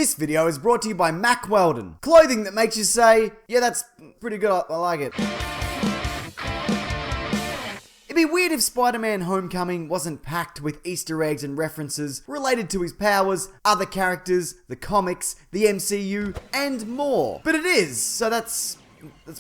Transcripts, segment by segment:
This video is brought to you by Mack Weldon. Clothing that makes you say, yeah, that's pretty good, I like it. It'd be weird if Spider-Man Homecoming wasn't packed with Easter eggs and references related to his powers, other characters, the comics, the MCU, and more. But it is, so that's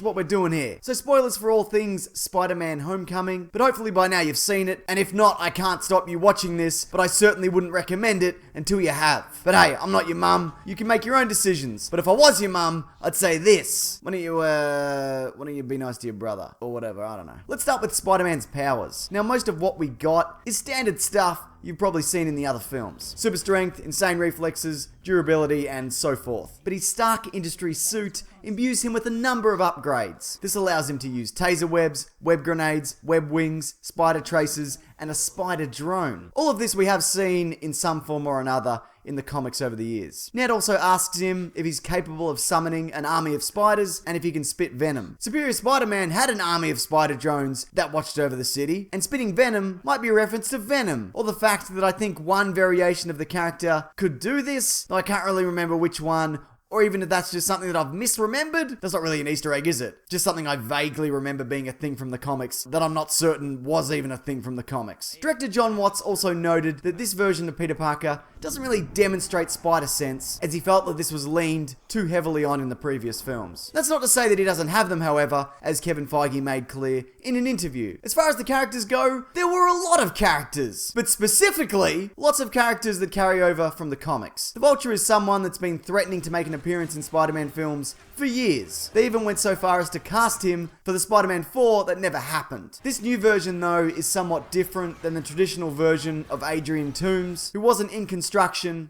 what we're doing here. So spoilers for all things Spider-Man Homecoming, but hopefully by now you've seen it, and if not, I can't stop you watching this, but I certainly wouldn't recommend it until you have. But hey, I'm not your mum, you can make your own decisions, but if I was your mum, I'd say this. Why don't you be nice to your brother, or whatever, I don't know. Let's start with Spider-Man's powers. Now most of what we got is standard stuff you've probably seen in the other films. Super strength, insane reflexes, durability, and so forth. But his Stark Industries suit imbues him with a number of upgrades. This allows him to use taser webs, web grenades, web wings, spider traces, and a spider drone. All of this we have seen in some form or another in the comics over the years. Ned also asks him if he's capable of summoning an army of spiders and if he can spit venom. Superior Spider-Man had an army of spider drones that watched over the city, and spitting venom might be a reference to Venom, or the fact that I think one variation of the character could do this, though I can't really remember which one, or even if that's just something that I've misremembered. That's not really an Easter egg, is it? Just something I vaguely remember being a thing from the comics that I'm not certain was even a thing from the comics. Director John Watts also noted that this version of Peter Parker doesn't really demonstrate spider sense, as he felt that this was leaned too heavily on in the previous films. That's not to say that he doesn't have them, however, as Kevin Feige made clear in an interview. As far as the characters go, there were a lot of characters, but specifically, lots of characters that carry over from the comics. The Vulture is someone that's been threatening to make an appearance in Spider-Man films for years. They even went so far as to cast him for the Spider-Man 4 that never happened. This new version, though, is somewhat different than the traditional version of Adrian Toomes, who wasn't in construction,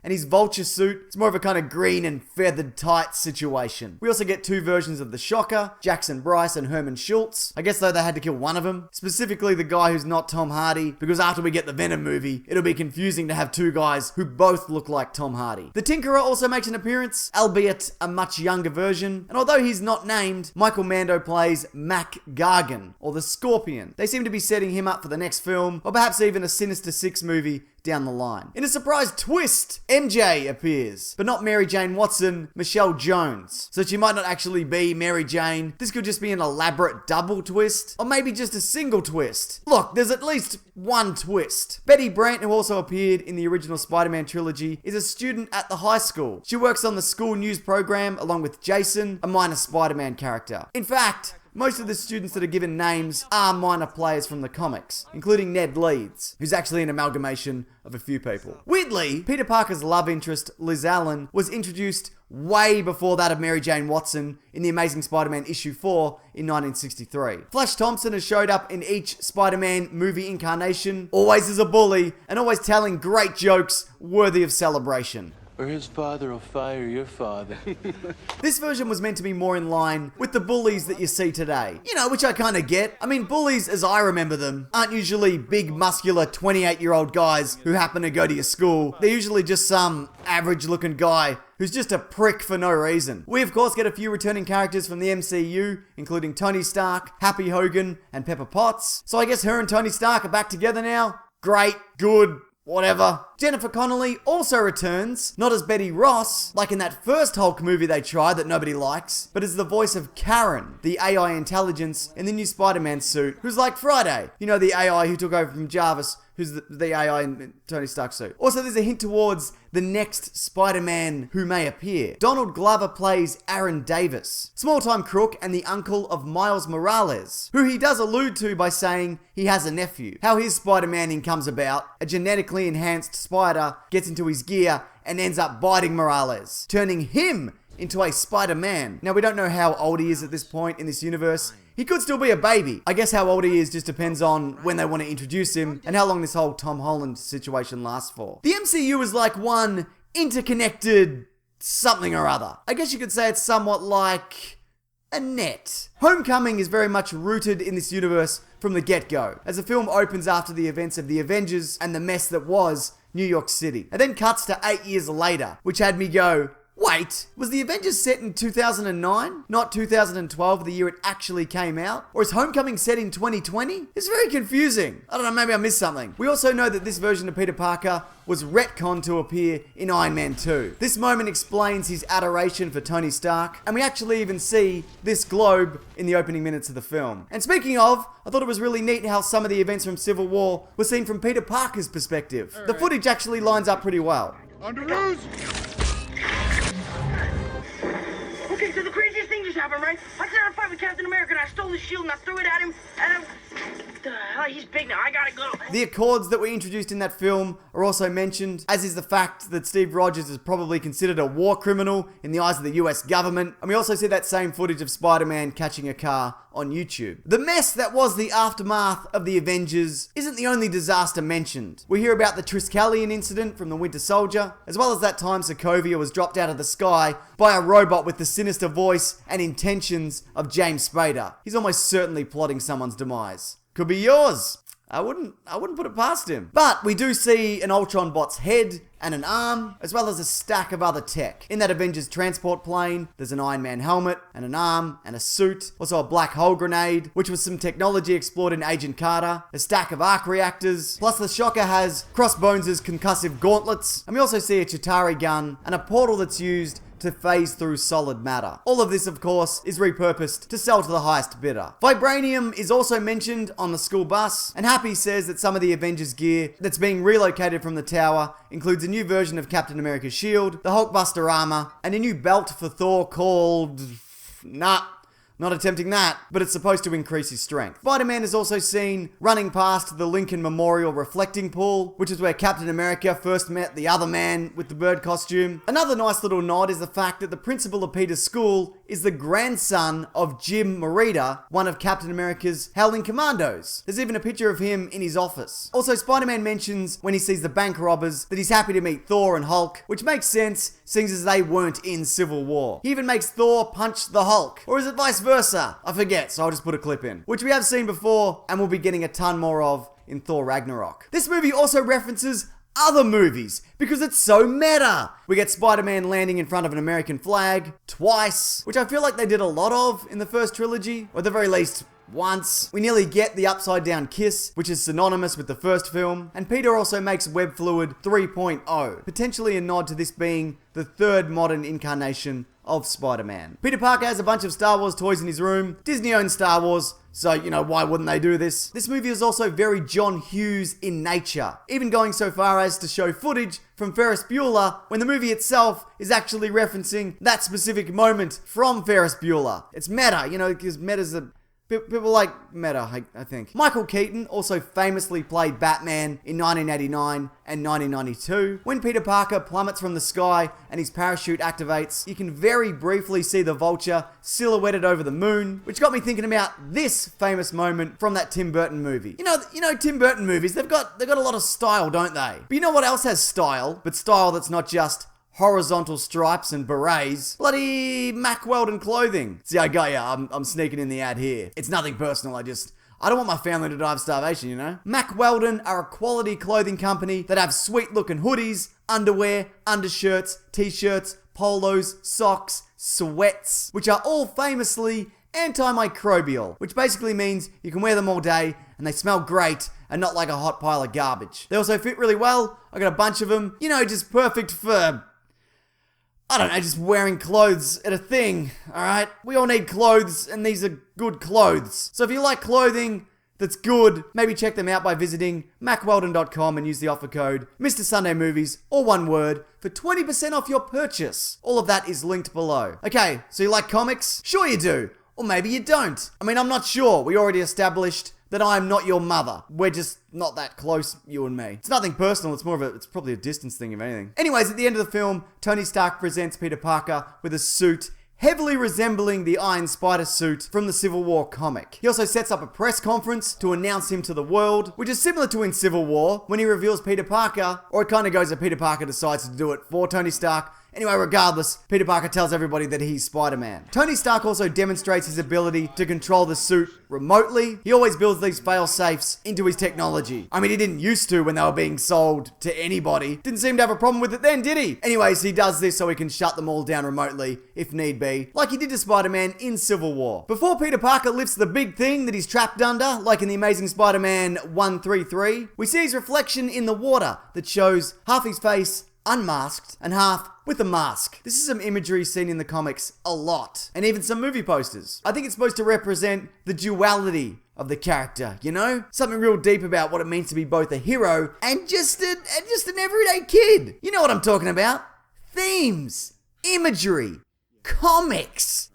and his Vulture suit is more of a kind of green and feathered tight situation. We also get two versions of the Shocker, Jackson Bryce and Herman Schultz. I guess though they had to kill one of them, specifically the guy who's not Tom Hardy, because after we get the Venom movie, it'll be confusing to have two guys who both look like Tom Hardy. The Tinkerer also makes an appearance, albeit a much younger version, and although he's not named, Michael Mando plays Mac Gargan, or the Scorpion. They seem to be setting him up for the next film, or perhaps even a Sinister Six movie down the line. In a surprise twist, MJ appears, but not Mary Jane Watson, Michelle Jones. So she might not actually be Mary Jane. This could just be an elaborate double twist, or maybe just a single twist. Look, there's at least one twist. Betty Brant, who also appeared in the original Spider-Man trilogy, is a student at the high school. She works on the school news program along with Jason, a minor Spider-Man character. In fact, most of the students that are given names are minor players from the comics, including Ned Leeds, who's actually an amalgamation of a few people. Weirdly, Peter Parker's love interest, Liz Allen, was introduced way before that of Mary Jane Watson in The Amazing Spider-Man issue 4 in 1963. Flash Thompson has showed up in each Spider-Man movie incarnation, always as a bully, and always telling great jokes worthy of celebration. Or his father will fire your father. This version was meant to be more in line with the bullies that you see today. You know, which I kind of get. I mean, bullies, as I remember them, aren't usually big, muscular, 28-year-old guys who happen to go to your school. They're usually just some average-looking guy who's just a prick for no reason. We, of course, get a few returning characters from the MCU, including Tony Stark, Happy Hogan, and Pepper Potts. So I guess her and Tony Stark are back together now. Great, good, whatever. Jennifer Connelly also returns, not as Betty Ross, like in that first Hulk movie they tried that nobody likes, but as the voice of Karen, the AI intelligence in the new Spider-Man suit, who's like Friday. You know, the AI who took over from Jarvis, who's the AI in Tony Stark's suit. Also, there's a hint towards the next Spider-Man who may appear. Donald Glover plays Aaron Davis, small-time crook and the uncle of Miles Morales, who he does allude to by saying he has a nephew. How his Spider-Man-ing comes about, a genetically enhanced spider gets into his gear and ends up biting Morales, turning him into a Spider-Man. Now, we don't know how old he is at this point in this universe. He could still be a baby. I guess how old he is just depends on when they want to introduce him and how long this whole Tom Holland situation lasts for. The MCU is like one interconnected something or other. I guess you could say it's somewhat like a net. Homecoming is very much rooted in this universe from the get-go, as the film opens after the events of the Avengers and the mess that was New York City. And then cuts to 8 years later, which had me go, Wait, was the Avengers set in 2009? Not 2012, the year it actually came out? Or is Homecoming set in 2020? It's very confusing. I don't know, maybe I missed something. We also know that this version of Peter Parker was retconned to appear in Iron Man 2. This moment explains his adoration for Tony Stark, and we actually even see this globe in the opening minutes of the film. And speaking of, I thought it was really neat how some of the events from Civil War were seen from Peter Parker's perspective. The footage actually lines up pretty well. Underoos! Okay, so the craziest thing just happened, right? I started a fight with Captain America and I stole his shield and I threw it at him and he's big now, I gotta go. The Accords that we introduced in that film are also mentioned, as is the fact that Steve Rogers is probably considered a war criminal in the eyes of the US government. And we also see that same footage of Spider-Man catching a car on YouTube. The mess that was the aftermath of the Avengers isn't the only disaster mentioned. We hear about the Triskelion incident from the Winter Soldier, as well as that time Sokovia was dropped out of the sky by a robot with the sinister voice and intentions of James Spader. He's almost certainly plotting someone's demise. Could be yours. I wouldn't put it past him. But we do see an Ultron bot's head and an arm, as well as a stack of other tech. In that Avengers transport plane, there's an Iron Man helmet and an arm and a suit. Also a black hole grenade, which was some technology explored in Agent Carter. A stack of arc reactors. Plus the Shocker has Crossbones' concussive gauntlets. And we also see a Chitauri gun and a portal that's used to phase through solid matter. All of this, of course, is repurposed to sell to the highest bidder. Vibranium is also mentioned on the school bus, and Happy says that some of the Avengers gear that's being relocated from the tower includes a new version of Captain America's shield, the Hulkbuster armor, and a new belt for Thor called... Not attempting that, but it's supposed to increase his strength. Spider-Man is also seen running past the Lincoln Memorial reflecting pool, which is where Captain America first met the other man with the bird costume. Another nice little nod is the fact that the principal of Peter's school is the grandson of Jim Morita, one of Captain America's Howling Commandos. There's even a picture of him in his office. Also, Spider-Man mentions when he sees the bank robbers that he's happy to meet Thor and Hulk, which makes sense, seeing as they weren't in Civil War. He even makes Thor punch the Hulk. Or is it vice versa? I forget, so I'll just put a clip in. Which we have seen before, and we'll be getting a ton more of in Thor Ragnarok. This movie also references other movies, because it's so meta. We get Spider-Man landing in front of an American flag twice, which I feel like they did a lot of in the first trilogy, or at the very least, once. We nearly get the upside down kiss, which is synonymous with the first film, and Peter also makes Web Fluid 3.0, potentially a nod to this being the third modern incarnation of Spider-Man. Peter Parker has a bunch of Star Wars toys in his room. Disney owns Star Wars, so, why wouldn't they do this? This movie is also very John Hughes in nature, even going so far as to show footage from Ferris Bueller when the movie itself is actually referencing that specific moment from Ferris Bueller. It's meta, because meta's a... People like meta, I think. Michael Keaton also famously played Batman in 1989 and 1992. When Peter Parker plummets from the sky and his parachute activates, you can very briefly see the Vulture silhouetted over the moon, which got me thinking about this famous moment from that Tim Burton movie. Tim Burton movies, they've got a lot of style, don't they? But you know what else has style? But style that's not just horizontal stripes and berets. Bloody Mack Weldon clothing. See, I got ya. I'm sneaking in the ad here. It's nothing personal. I don't want my family to die of starvation, Mack Weldon are a quality clothing company that have sweet looking hoodies, underwear, undershirts, t-shirts, polos, socks, sweats, which are all famously antimicrobial, which basically means you can wear them all day and they smell great and not like a hot pile of garbage. They also fit really well. I got a bunch of them, just perfect for... just wearing clothes at a thing, alright? We all need clothes, and these are good clothes. So if you like clothing that's good, maybe check them out by visiting mackweldon.com and use the offer code Mr. Sunday Movies, or one word, for 20% off your purchase. All of that is linked below. Okay, so you like comics? Sure you do. Or maybe you don't. I'm not sure. We already established that I am not your mother. We're just not that close, you and me. It's nothing personal, it's probably a distance thing, if anything. Anyways, at the end of the film, Tony Stark presents Peter Parker with a suit heavily resembling the Iron Spider suit from the Civil War comic. He also sets up a press conference to announce him to the world, which is similar to in Civil War, when he reveals Peter Parker, or it kind of goes that Peter Parker decides to do it for Tony Stark Anyway, regardless, Peter Parker tells everybody that he's Spider-Man. Tony Stark also demonstrates his ability to control the suit remotely. He always builds these fail-safes into his technology. I mean, he didn't used to when they were being sold to anybody. Didn't seem to have a problem with it then, did he? Anyways, he does this so he can shut them all down remotely, if need be, like he did to Spider-Man in Civil War. Before Peter Parker lifts the big thing that he's trapped under, like in the Amazing Spider-Man 133, we see his reflection in the water that shows half his face unmasked and half with a mask. This is some imagery seen in the comics a lot, and even some movie posters. I think it's supposed to represent the duality of the character, you know? Something real deep about what it means to be both a hero and just an everyday kid. You know what I'm talking about? Themes, imagery, comics.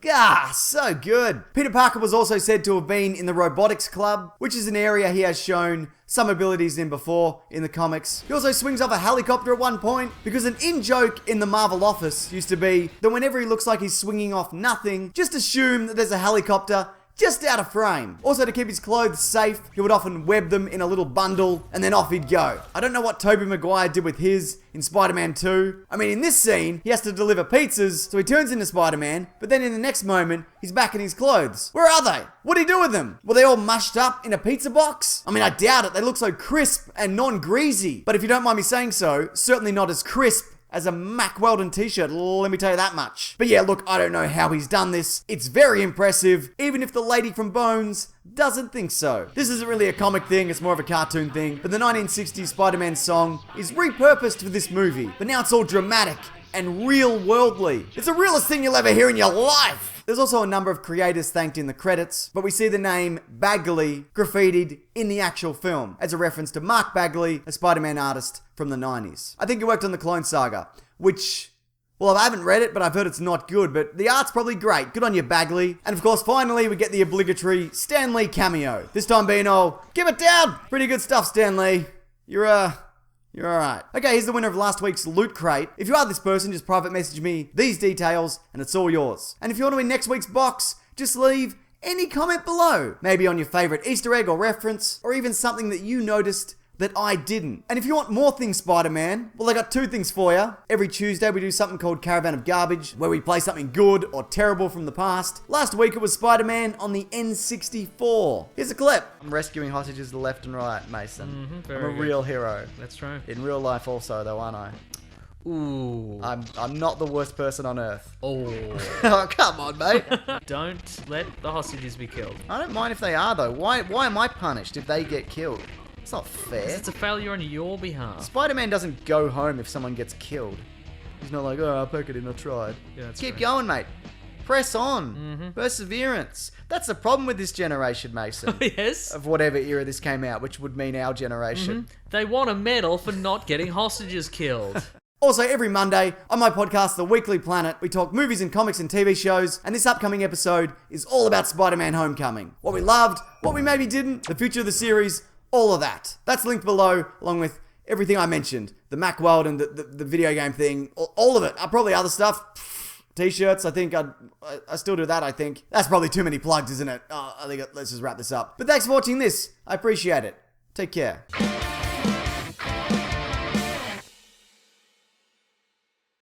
So good. Peter Parker was also said to have been in the robotics club, which is an area he has shown some abilities in before in the comics. He also swings off a helicopter at one point, because an in-joke in the Marvel office used to be that whenever he looks like he's swinging off nothing, just assume that there's a helicopter just out of frame. Also, to keep his clothes safe, he would often web them in a little bundle and then off he'd go. I don't know what Tobey Maguire did with his in Spider-Man 2. I mean, in this scene, he has to deliver pizzas, so he turns into Spider-Man, but then in the next moment, he's back in his clothes. Where are they? What did he do with them? Were they all mushed up in a pizza box? I mean, I doubt it. They look so crisp and non-greasy. But if you don't mind me saying so, certainly not as crisp as a Mack Weldon t-shirt, let me tell you that much. But yeah, look, I don't know how he's done this. It's very impressive, even if the lady from Bones doesn't think so. This isn't really a comic thing, it's more of a cartoon thing, but the 1960s Spider-Man song is repurposed for this movie, but now it's all dramatic and real-worldly. It's the realest thing you'll ever hear in your life. There's also a number of creators thanked in the credits, but we see the name Bagley graffitied in the actual film as a reference to Mark Bagley, a Spider-Man artist from the 90s. I think he worked on the Clone Saga, which, well, I haven't read it, but I've heard it's not good, but the art's probably great. Good on you, Bagley. And of course, finally, we get the obligatory Stan Lee cameo. This time being all, give it down! Pretty good stuff, Stan Lee. You're alright. Okay, here's the winner of last week's Loot Crate. If you are this person, just private message me these details and it's all yours. And if you want to win next week's box, just leave any comment below. Maybe on your favorite Easter egg or reference, or even something that you noticed that I didn't. And if you want more things Spider-Man, well, I got two things for you. Every Tuesday we do something called Caravan of Garbage, where we play something good or terrible from the past. Last week it was Spider-Man on the N64. Here's a clip. I'm rescuing hostages left and right, Mason. I'm a real hero. That's true. In real life also, though, aren't I? Ooh. I'm not the worst person on earth. Oh. Oh, come on, mate. Don't let the hostages be killed. I don't mind if they are, though. Why am I punished if they get killed? It's not fair. It's a failure on your behalf. Spider-Man doesn't go home if someone gets killed. He's not like, oh, I'll poke it in, I tried. Yeah, that's Keep right. going, mate. Press on. Perseverance. That's the problem with this generation, Mason. Yes. Of whatever era this came out, which would mean our generation. They want a medal for not getting hostages killed. Also, every Monday on my podcast, The Weekly Planet, we talk movies and comics and TV shows, and this upcoming episode is all about Spider-Man Homecoming. What we loved, what we maybe didn't, the future of the series, all of that. That's linked below, along with everything I mentioned. The Mack Weldon, the video game thing, all of it. Probably other stuff. T-shirts, I think I still do that, I think. That's probably too many plugs, isn't it? I think let's just wrap this up. But thanks for watching this. I appreciate it. Take care.